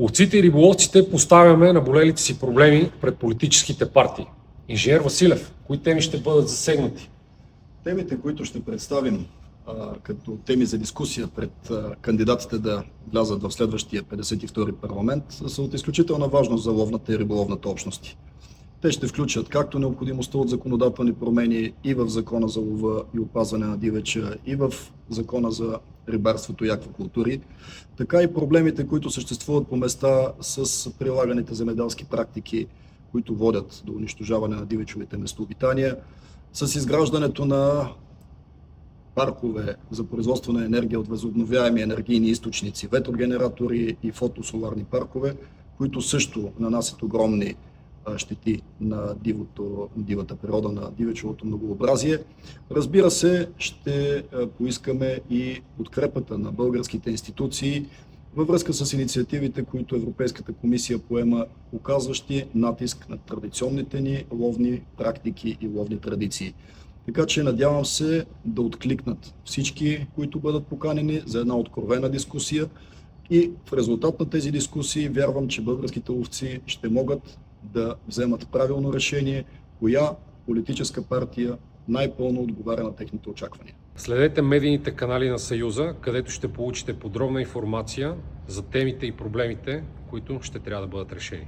Ловците и риболовците поставяме наболелите си проблеми пред политическите партии. Инженер Василев, кои теми ще бъдат засегнати? Темите, които ще представим като теми за дискусия пред кандидатите да влязат в следващия 52-и парламент, са от изключителна важност за ловната и риболовната общности. Те ще включат както необходимостта от законодателни промени и в Закона за лова и опазване на дивеча, и в Закона за рибарството и аквакултури, така и проблемите, които съществуват по места с прилаганите земеделски практики, които водят до унищожаване на дивечовите местообитания, с изграждането на паркове за производство на енергия от възобновяеми енергийни източници, ветрогенератори и фотосоларни паркове, които също нанасят огромни щети на дивата природа, на дивечовото многообразие. Разбира се, ще поискаме и подкрепата на българските институции във връзка с инициативите, които Европейската комисия поема, оказващи натиск на традиционните ни ловни практики и ловни традиции. Така че надявам се да откликнат всички, които бъдат поканени за една откровена дискусия, и в резултат на тези дискусии вярвам, че българските ловци ще могат да вземат правилно решение, коя политическа партия най-пълно отговаря на техните очаквания. Следете медийните канали на Съюза, където ще получите подробна информация за темите и проблемите, които ще трябва да бъдат решени.